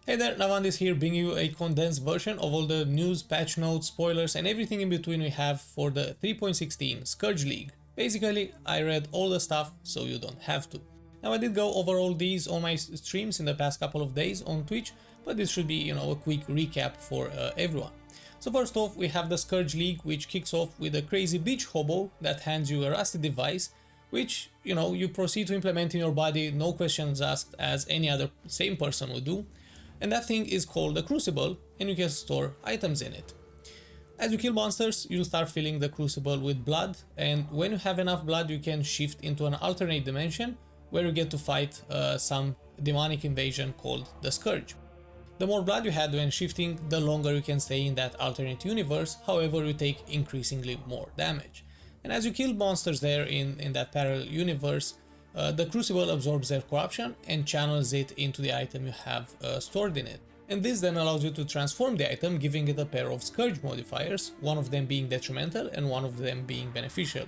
Hey there, Navandis here, bringing you a condensed version of all the news, patch notes, spoilers and everything in between we have for the 3.16 Scourge League. Basically, I read all the stuff so you don't have to. Now I did go over all these on my streams in the past couple of days on Twitch, but this should be, a quick recap for everyone. So first off, we have the Scourge League, which kicks off with a crazy beach hobo that hands you a rusty device, which, you proceed to implement in your body, no questions asked, as any other same person would do. And that thing is called a crucible, and you can store items in it. As you kill monsters, you'll start filling the crucible with blood, and when you have enough blood you can shift into an alternate dimension where you get to fight some demonic invasion called the Scourge. The more blood you had when shifting, the longer you can stay in that alternate universe, however you take increasingly more damage. And as you kill monsters there in that parallel universe, the crucible absorbs their corruption and channels it into the item you have stored in it. And this then allows you to transform the item, giving it a pair of Scourge modifiers, one of them being detrimental and one of them being beneficial.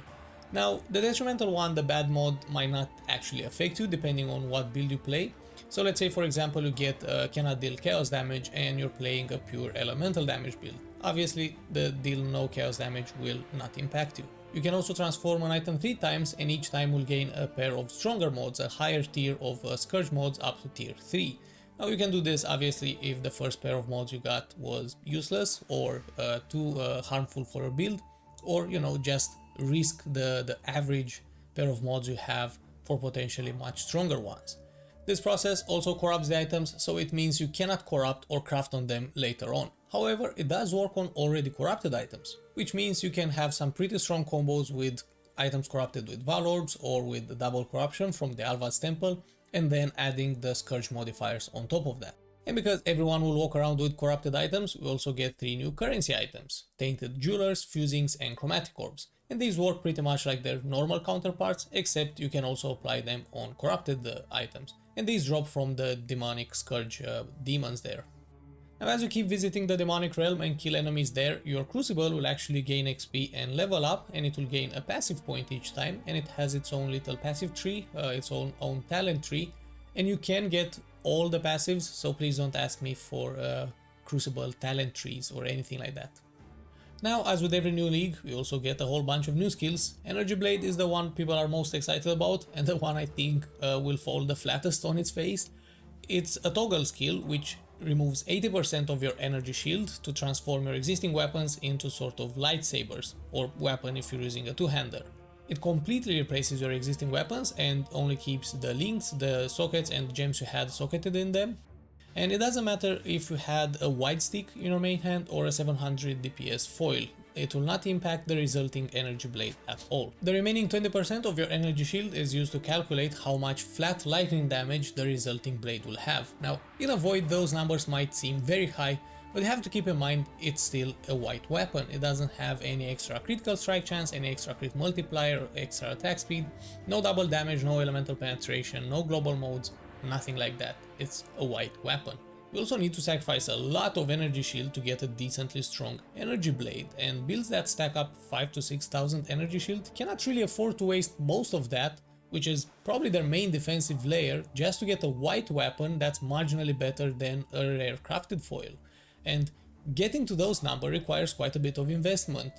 Now, the detrimental one, the bad mod, might not actually affect you depending on what build you play. So let's say for example you get cannot deal chaos damage and you're playing a pure elemental damage build. Obviously the deal no chaos damage will not impact you. You can also transform an item 3 times and each time will gain a pair of stronger mods, a higher tier of Scourge mods up to tier 3. Now you can do this obviously if the first pair of mods you got was useless or too harmful for a build, or just risk the average pair of mods you have for potentially much stronger ones. This process also corrupts the items, so it means you cannot corrupt or craft on them later on. However, it does work on already corrupted items, which means you can have some pretty strong combos with items corrupted with Valorbs or with the double corruption from the Alva's Temple, and then adding the Scourge modifiers on top of that. And because everyone will walk around with corrupted items, we also get 3 new currency items: Tainted Jewelers, Fusings and Chromatic Orbs. And these work pretty much like their normal counterparts, except you can also apply them on corrupted items. And these drop from the demonic Scourge demons there. Now as you keep visiting the demonic realm and kill enemies there, your crucible will actually gain XP and level up, and it will gain a passive point each time, and it has its own little passive tree, its own talent tree, and you can get all the passives, so please don't ask me for crucible talent trees or anything like that. Now, as with every new league, we also get a whole bunch of new skills. Energy Blade is the one people are most excited about, and the one I think will fall the flattest on its face. It's a toggle skill which removes 80% of your energy shield to transform your existing weapons into sort of lightsabers, or weapon if you're using a two-hander. It completely replaces your existing weapons and only keeps the links, the sockets and gems you had socketed in them. And it doesn't matter if you had a wide stick in your main hand or a 700 DPS foil, it will not impact the resulting energy blade at all. The remaining 20% of your energy shield is used to calculate how much flat lightning damage the resulting blade will have. Now, in a void those numbers might seem very high, but you have to keep in mind it's still a white weapon. It doesn't have any extra critical strike chance, any extra crit multiplier, extra attack speed, no double damage, no elemental penetration, no global modes, nothing like that. It's a white weapon. You also need to sacrifice a lot of energy shield to get a decently strong energy blade, and builds that stack up 5,000 to 6,000 energy shield cannot really afford to waste most of that, which is probably their main defensive layer, just to get a white weapon that's marginally better than a rare crafted foil. And getting to those numbers requires quite a bit of investment.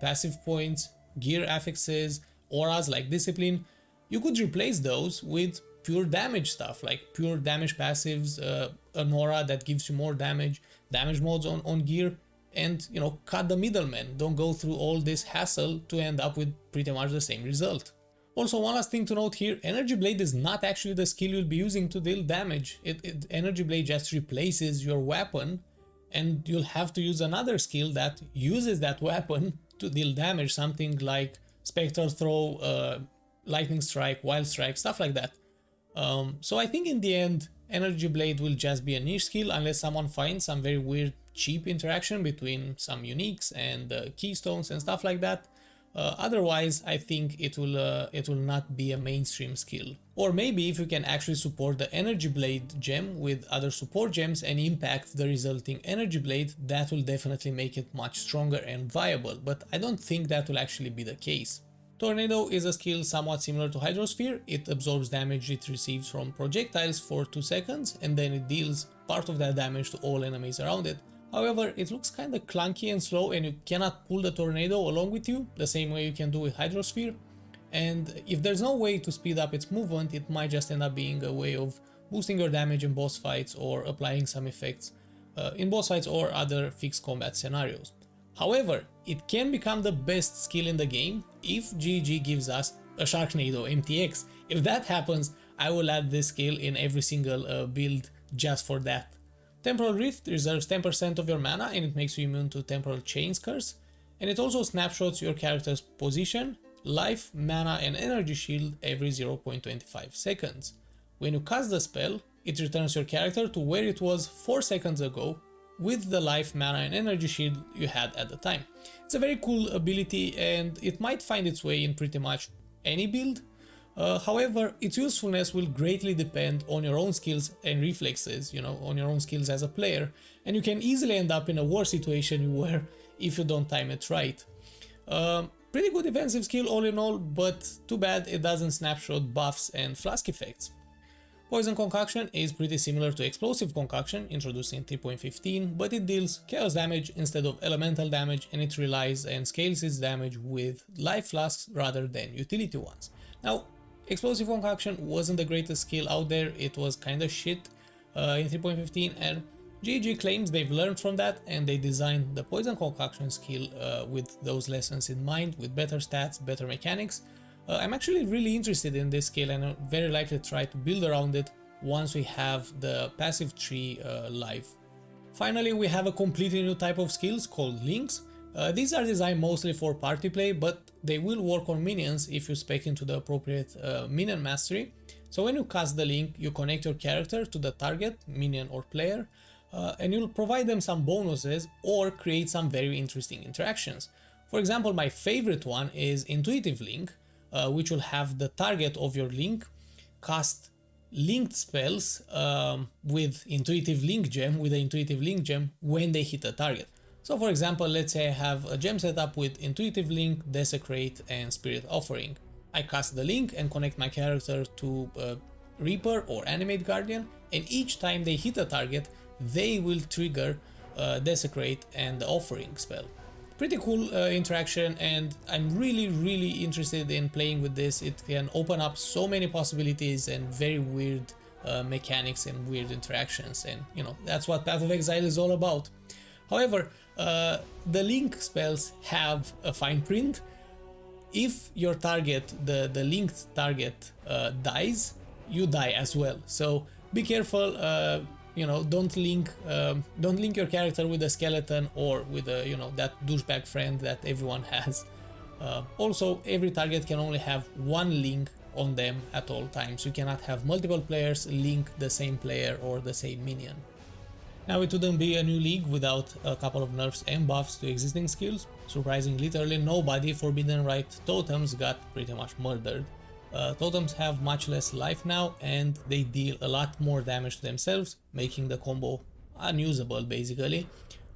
Passive points, gear affixes, auras like Discipline. You could replace those with pure damage stuff, like pure damage passives, an aura that gives you more damage, damage modes on gear, and cut the middleman. Don't go through all this hassle to end up with pretty much the same result. Also, one last thing to note here, Energy Blade is not actually the skill you'll be using to deal damage. Energy Blade just replaces your weapon, and you'll have to use another skill that uses that weapon to deal damage, something like Spectral Throw, Lightning Strike, Wild Strike, stuff like that. So I think in the end, Energy Blade will just be a niche skill unless someone finds some very weird cheap interaction between some uniques and keystones and stuff like that. Otherwise, I think it will not be a mainstream skill. Or maybe if you can actually support the Energy Blade gem with other support gems and impact the resulting Energy Blade, that will definitely make it much stronger and viable, but I don't think that will actually be the case. Tornado is a skill somewhat similar to Hydrosphere. It absorbs damage it receives from projectiles for 2 seconds and then it deals part of that damage to all enemies around it. However, it looks kinda clunky and slow and you cannot pull the tornado along with you, the same way you can do with Hydrosphere. And if there's no way to speed up its movement, it might just end up being a way of boosting your damage in boss fights or applying some effects in boss fights or other fixed combat scenarios. However, it can become the best skill in the game if GG gives us a Sharknado MTX. If that happens, I will add this skill in every single build just for that. Temporal Rift reserves 10% of your mana and it makes you immune to Temporal Chains Curse, and it also snapshots your character's position, life, mana and energy shield every 0.25 seconds. When you cast the spell, it returns your character to where it was 4 seconds ago with the life, mana and energy shield you had at the time. It's a very cool ability and it might find its way in pretty much any build. However, its usefulness will greatly depend on your own skills and reflexes, on your own skills as a player, and you can easily end up in a worse situation you were if you don't time it right. Pretty good defensive skill all in all, but too bad it doesn't snapshot buffs and flask effects. Poison Concoction is pretty similar to Explosive Concoction, introduced in 3.15, but it deals chaos damage instead of elemental damage and it relies and scales its damage with life flasks rather than utility ones. Now, Explosive Concoction wasn't the greatest skill out there, it was kinda shit in 3.15 and GG claims they've learned from that and they designed the Poison Concoction skill with those lessons in mind, with better stats, better mechanics. I'm actually really interested in this skill and I'll very likely try to build around it once we have the passive tree live. Finally, we have a completely new type of skills called links. These are designed mostly for party play, but they will work on minions if you spec into the appropriate minion mastery. So when you cast the link, you connect your character to the target, minion or player, and you'll provide them some bonuses or create some very interesting interactions. For example, my favorite one is Intuitive Link, which will have the target of your link cast linked spells with the Intuitive Link gem when they hit a target. So for example, let's say I have a gem set up with Intuitive Link, Desecrate and Spirit Offering. I cast the link and connect my character to Reaper or Animate Guardian, and each time they hit a target, they will trigger Desecrate and the Offering spell. Pretty cool interaction, and I'm really interested in playing with this. It can open up so many possibilities and very weird mechanics and weird interactions, and that's what Path of Exile is all about. However, the link spells have a fine print. If your target, the linked target, dies, you die as well. So be careful. Don't link your character with a skeleton or with that douchebag friend that everyone has. Also, every target can only have one link on them at all times. You cannot have multiple players link the same player or the same minion. Now, it wouldn't be a new league without a couple of nerfs and buffs to existing skills. Surprisingly, literally nobody Forbidden Right totems got pretty much murdered. Totems have much less life now and they deal a lot more damage to themselves, making the combo unusable basically.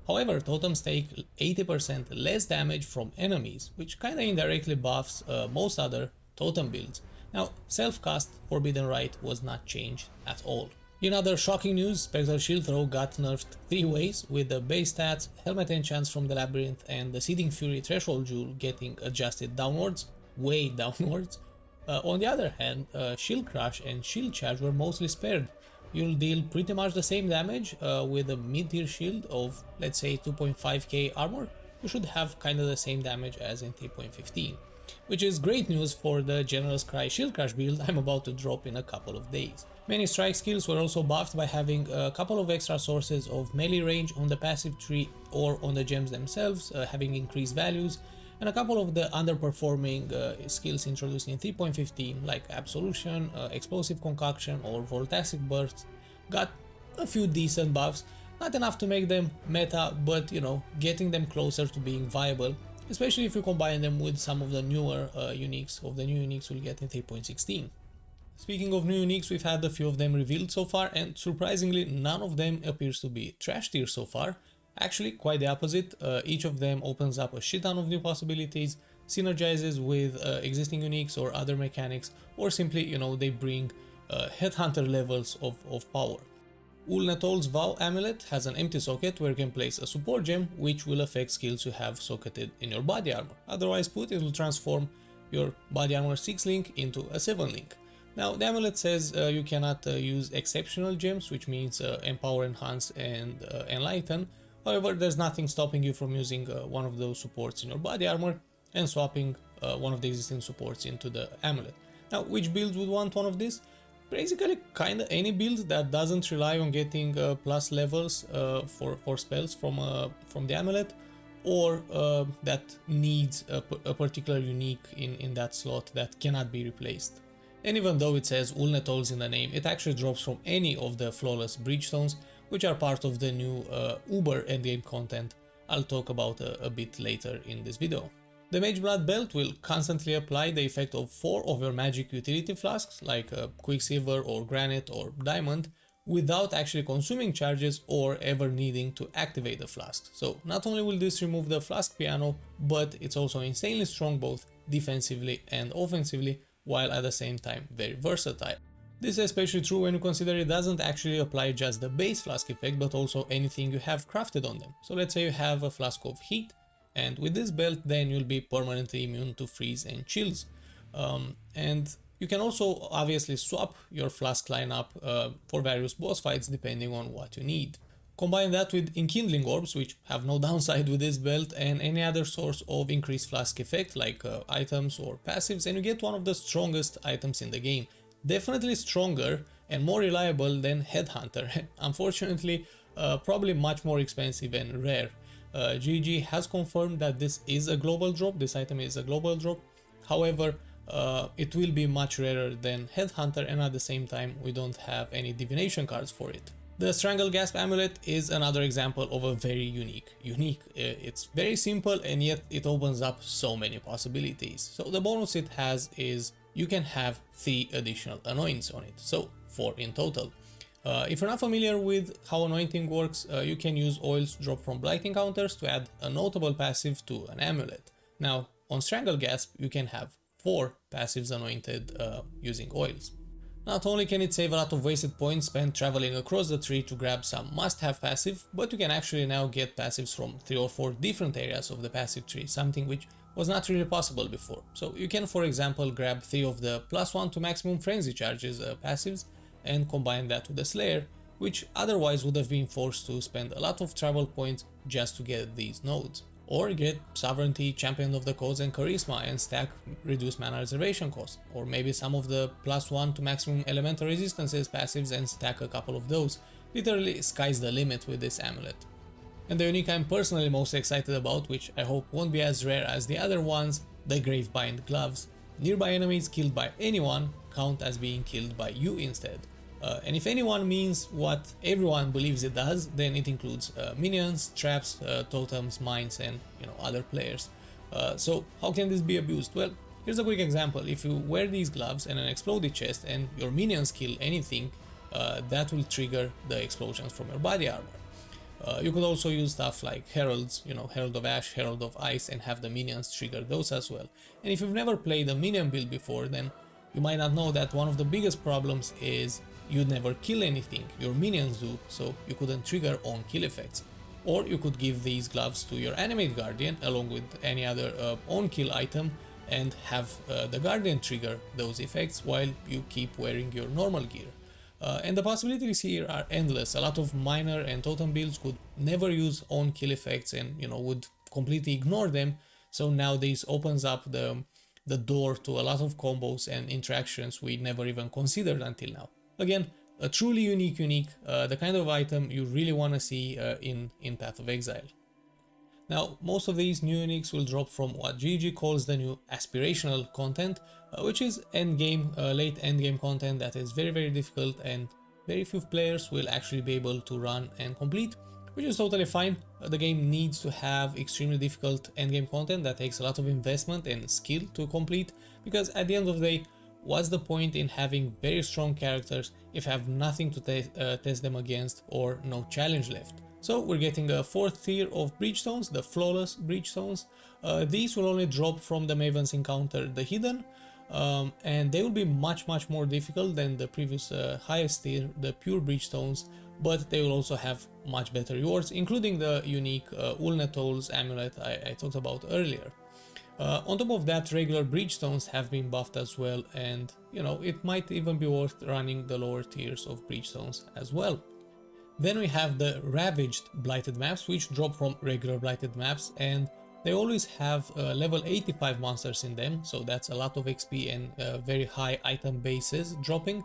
However, totems take 80% less damage from enemies, which kinda indirectly buffs most other totem builds. Now, self-cast Forbidden Right was not changed at all. In other shocking news, Spectral Shield Throw got nerfed 3 ways, with the base stats, Helmet Enchants from the Labyrinth and the Seething Fury Threshold Jewel getting adjusted downwards, way downwards. On the other hand, Shield Crush and Shield Charge were mostly spared. You'll deal pretty much the same damage with a mid-tier shield of, let's say, 2.5k armor. You should have kinda the same damage as in 3.15, which is great news for the General's Cry Shield Crush build I'm about to drop in a couple of days. Many strike skills were also buffed by having a couple of extra sources of melee range on the passive tree or on the gems themselves, having increased values, and a couple of the underperforming skills introduced in 3.15 like Absolution, Explosive Concoction or Voltaic Burst got a few decent buffs, not enough to make them meta, but getting them closer to being viable, especially if you combine them with some of the newer uniques, we'll get in 3.16. Speaking of new uniques, we've had a few of them revealed so far, and surprisingly none of them appears to be trash tier so far. Actually, quite the opposite. Each of them opens up a shit ton of new possibilities. synergizes with existing uniques or other mechanics, or simply, they bring headhunter levels of power. Ulnetol's Vow Amulet has an empty socket where you can place a support gem which will affect skills you have socketed in your body armor. Otherwise put, it will transform your body armor 6 link into a 7 link. Now the amulet says you cannot use exceptional gems, which means empower, enhance and enlighten. However, there's nothing stopping you from using one of those supports in your body armor and swapping one of the existing supports into the amulet. Now, which build would want one of these? Basically, kinda any build that doesn't rely on getting plus levels for spells from the amulet, or that needs a particular unique in that slot that cannot be replaced. And even though it says Ulnetol's in the name, it actually drops from any of the flawless bridgestones, which are part of the new Uber-Endgame content I'll talk about a bit later in this video. The Mage Blood belt will constantly apply the effect of 4 of your magic utility flasks, like Quicksilver or Granite or Diamond, without actually consuming charges or ever needing to activate the flask. So not only will this remove the flask piano, but it's also insanely strong both defensively and offensively, while at the same time very versatile. This is especially true when you consider it doesn't actually apply just the base flask effect, but also anything you have crafted on them. So let's say you have a flask of heat, and with this belt then you'll be permanently immune to freeze and chills. And you can also obviously swap your flask lineup for various boss fights depending on what you need. Combine that with enkindling orbs, which have no downside with this belt, and any other source of increased flask effect like items or passives, and you get one of the strongest items in the game. Definitely stronger and more reliable than Headhunter. Unfortunately, probably much more expensive and rare. GG has confirmed that this is a global drop, this item is a global drop. However, it will be much rarer than Headhunter, and at the same time we don't have any divination cards for it. The Strangle Gasp amulet is another example of a very unique. It's very simple and yet it opens up so many possibilities. So the bonus it has is you can have 3 additional anointings on it, so 4 in total. If you're not familiar with how anointing works, you can use oils dropped from blight encounters to add a notable passive to an amulet. Now on Strangle Gasp you can have 4 passives anointed using oils. Not only can it save a lot of wasted points spent traveling across the tree to grab some must-have passive, but you can actually now get passives from 3 or 4 different areas of the passive tree, something which was not really possible before. So you can, for example, grab 3 of the +1 to maximum frenzy charges passives and combine that with the Slayer, which otherwise would have been forced to spend a lot of travel points just to get these nodes. Or get Sovereignty, Champion of the Cause and Charisma and stack reduced mana reservation cost. Or maybe some of the +1 to maximum elemental resistances passives and stack a couple of those. Literally sky's the limit with this amulet. And the unique I'm personally most excited about, which I hope won't be as rare as the other ones, the Gravebind gloves. Nearby enemies killed by anyone count as being killed by you instead. And if anyone means what everyone believes it does, then it includes minions, traps, totems, mines and other players. So how can this be abused? Well, here's a quick example. If you wear these gloves and an exploded chest and your minions kill anything, that will trigger the explosions from your body armor. You could also use stuff like Heralds, Herald of Ash, Herald of Ice, and have the minions trigger those as well. And if you've never played a minion build before, then you might not know that one of the biggest problems is you never kill anything, your minions do, so you couldn't trigger on kill effects. Or you could give these gloves to your Animate Guardian along with any other on kill item and have the Guardian trigger those effects while you keep wearing your normal gear. And the possibilities here are endless. A lot of miner and totem builds could never use on kill effects and would completely ignore them, so now this opens up the door to a lot of combos and interactions we never even considered until now. Again, a truly unique, the kind of item you really want to see in Path of Exile. Now, most of these new uniques will drop from what GG calls the new aspirational content, which is late endgame content that is very, very difficult and very few players will actually be able to run and complete, which is totally fine. The game needs to have extremely difficult endgame content that takes a lot of investment and skill to complete, because at the end of the day, what's the point in having very strong characters if you have nothing to test them against or no challenge left? So we're getting a fourth tier of Breachstones, the Flawless Breachstones. These will only drop from the Maven's encounter, the Hidden, and they will be much more difficult than the previous highest tier, the Pure Breachstones, but they will also have much better rewards, including the unique Ulnetol's amulet I talked about earlier. On top of that, regular Breachstones have been buffed as well, and you know, it might even be worth running the lower tiers of Breachstones as well. Then we have the Ravaged Blighted maps, which drop from regular Blighted maps, and they always have level 85 monsters in them, so that's a lot of XP and very high item bases dropping.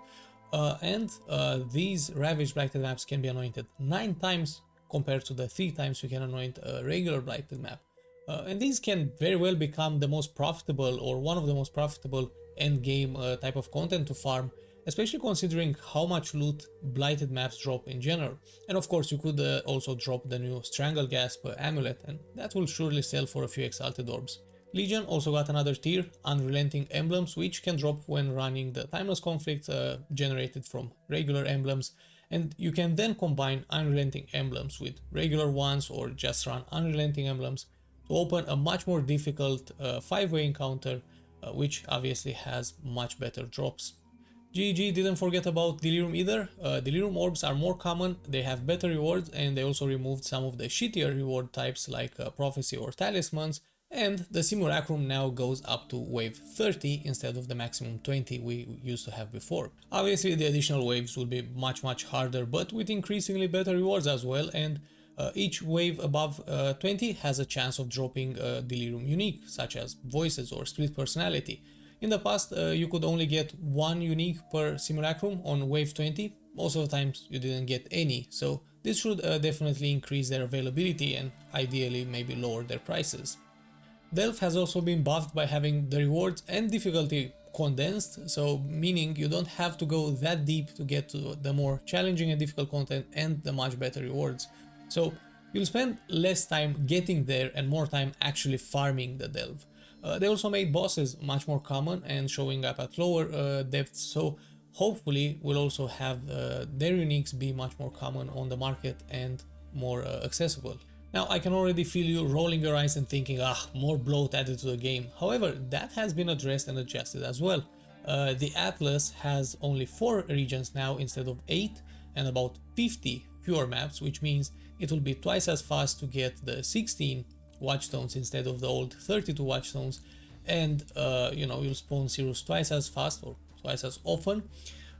These Ravaged Blighted maps can be anointed 9 times compared to the 3 times you can anoint a regular Blighted map. And these can very well become the most profitable, or one of the most profitable endgame type of content to farm, especially considering how much loot Blighted maps drop in general. And of course you could also drop the new Strangle Gasp amulet, and that will surely sell for a few exalted orbs. Legion also got another tier, Unrelenting Emblems, which can drop when running the Timeless Conflict generated from regular emblems, and you can then combine Unrelenting Emblems with regular ones or just run Unrelenting Emblems to open a much more difficult 5-way encounter, which obviously has much better drops. GG didn't forget about Delirium either. Delirium orbs are more common, they have better rewards, and they also removed some of the shittier reward types like Prophecy or Talismans, and the Simulacrum now goes up to wave 30 instead of the maximum 20 we used to have before. Obviously the additional waves will be much harder, but with increasingly better rewards as well, and each wave above 20 has a chance of dropping Delirium unique, such as Voices or Split Personality. In the past, you could only get 1 unique per Simulacrum on wave 20, most of the times you didn't get any, so this should definitely increase their availability and ideally maybe lower their prices. Delve has also been buffed by having the rewards and difficulty condensed, so meaning you don't have to go that deep to get to the more challenging and difficult content and the much better rewards. So you'll spend less time getting there and more time actually farming the Delve. They also made bosses much more common and showing up at lower depths, so hopefully we'll also have their uniques be much more common on the market and more accessible. Now I can already feel you rolling your eyes and thinking, more bloat added to the game. However, that has been addressed and adjusted as well. The Atlas has only 4 regions now instead of 8 and about 50 fewer maps, which means it will be twice as fast to get the 16 Watchstones instead of the old 32 Watchstones, and you'll spawn zeros twice as fast or twice as often.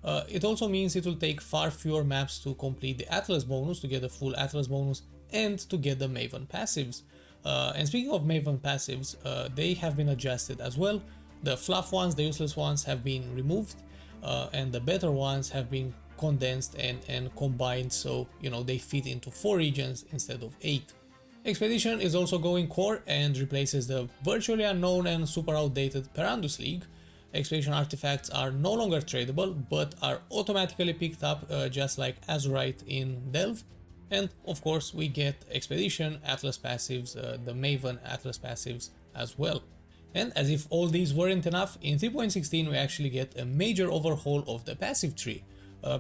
It also means it will take far fewer maps to complete the Atlas bonus, to get the full Atlas bonus, and to get the Maven passives. And speaking of Maven passives, they have been adjusted as well. The fluff ones, the useless ones, have been removed, and the better ones have been condensed and combined, so they fit into 4 regions instead of 8. Expedition is also going core and replaces the virtually unknown and super outdated Scourge League. Expedition artifacts are no longer tradable, but are automatically picked up just like Azurite in Delve. And of course we get Expedition Atlas passives, the Maven Atlas passives as well. And as if all these weren't enough, in 3.16 we actually get a major overhaul of the passive tree.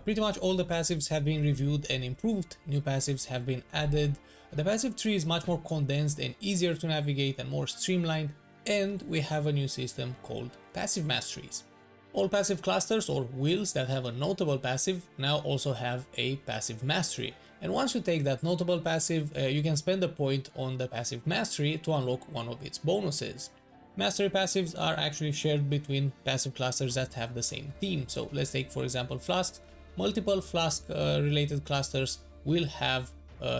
Pretty much all the passives have been reviewed and improved, new passives have been added. The passive tree is much more condensed and easier to navigate and more streamlined, and we have a new system called passive masteries. All passive clusters or wheels that have a notable passive now also have a passive mastery, and once you take that notable passive, you can spend a point on the passive mastery to unlock one of its bonuses. Mastery passives are actually shared between passive clusters that have the same theme, so let's take for example Flasks. Multiple Flask related clusters will have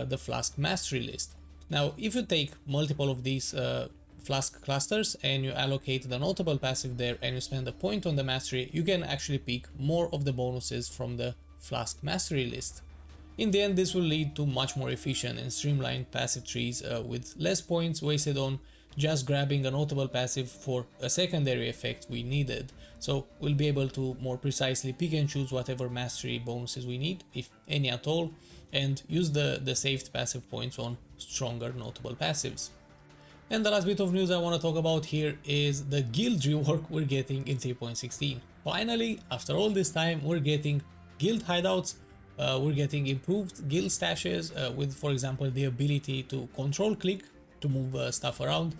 the Flask mastery list. Now if you take multiple of these Flask clusters and you allocate the notable passive there and you spend a point on the mastery, you can actually pick more of the bonuses from the Flask mastery list. In the end, this will lead to much more efficient and streamlined passive trees with less points wasted on just grabbing a notable passive for a secondary effect we needed. So we'll be able to more precisely pick and choose whatever mastery bonuses we need, if any at all, and use the saved passive points on stronger notable passives. And the last bit of news I want to talk about here is the guild rework we're getting in 3.16. Finally, after all this time, we're getting guild hideouts We're getting improved guild stashes with, for example, the ability to control click to move stuff around.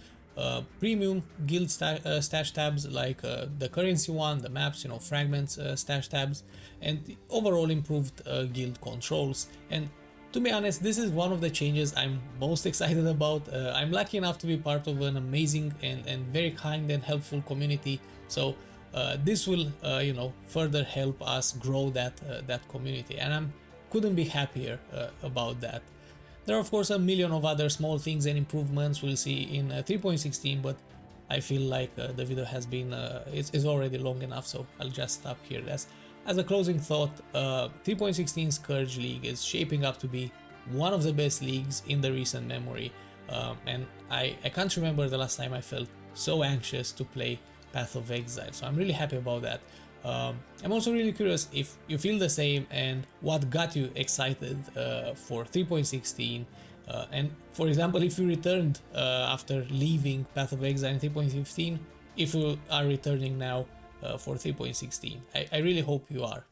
Premium guild stash tabs like the currency one, the maps, fragments stash tabs, and overall improved guild controls. And to be honest, this is one of the changes I'm most excited about. I'm lucky enough to be part of an amazing and very kind and helpful community. So this will, further help us grow that community, and I couldn't be happier about that. There are of course a million of other small things and improvements we'll see in 3.16, but I feel like the video has been is already long enough, so I'll just stop here. As a closing thought, 3.16 Scourge League is shaping up to be one of the best leagues in the recent memory, and I can't remember the last time I felt so anxious to play Path of Exile, so I'm really happy about that. I'm also really curious if you feel the same and what got you excited for 3.16, and for example, if you returned after leaving Path of Exile in 3.15, if you are returning now for 3.16. I really hope you are.